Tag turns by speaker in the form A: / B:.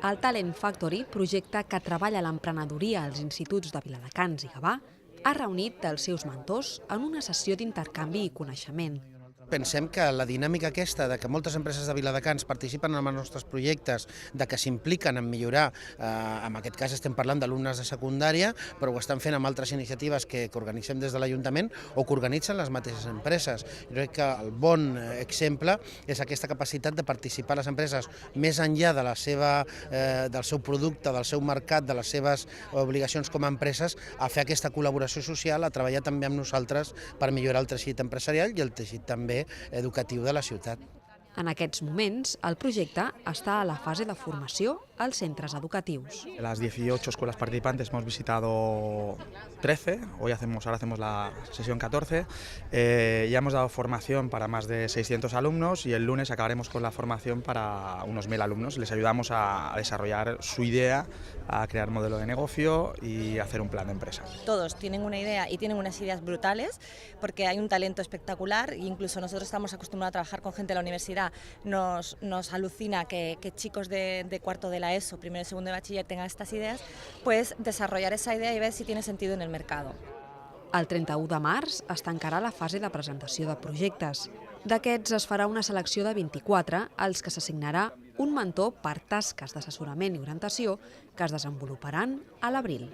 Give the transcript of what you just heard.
A: El Talent Factory, projecte que treballa l'emprenedoria als instituts de Viladecans i Gavà, ha reunit els seus mentors en una sessió d'intercanvi i coneixement.
B: Pensem que la dinàmica aquesta de que moltes empreses de Viladecans participen en els nostres projectes, de que s'impliquen en millorar, en aquest cas estem parlant d'alumnes de secundària, però ho estan fent amb altres iniciatives que organitzem des de l'Ajuntament o que organitzen les mateixes empreses. Jo crec que el bon exemple és aquesta capacitat de participar les empreses més enllà de del seu producte, del seu mercat, de les seves obligacions com a empreses, a fer aquesta col·laboració social, a treballar també amb nosaltres per millorar el teixit empresarial i el teixit també educatiu de la ciutat.
A: En aquests moments, el projecte està a la fase de formació als centres educatius.
C: De las 18 escuelas participantes hemos visitado 13, ahora hacemos la sesión 14, ya hemos dado formación para más de 600 alumnos y el lunes acabaremos con la formación para unos 1000 alumnos. Les ayudamos a desarrollar su idea, a crear modelo de negocio y hacer un plan de empresa.
D: Todos tienen una idea y tienen unas ideas brutales porque hay un talento espectacular e incluso nosotros estamos acostumbrados a trabajar con gente de la universidad. Nos alucina que chicos de cuarto de la ESO, primero y segundo de bachiller tengan estas ideas, pues desarrollar esa idea y ver si tiene sentido en el mercado.
A: El 31 de març es tancarà la fase de presentació de projectes. D'aquests es farà una selecció de 24 als que s'assignarà un mentor per tasques d'assessorament i orientació que es desenvoluparan a l'abril.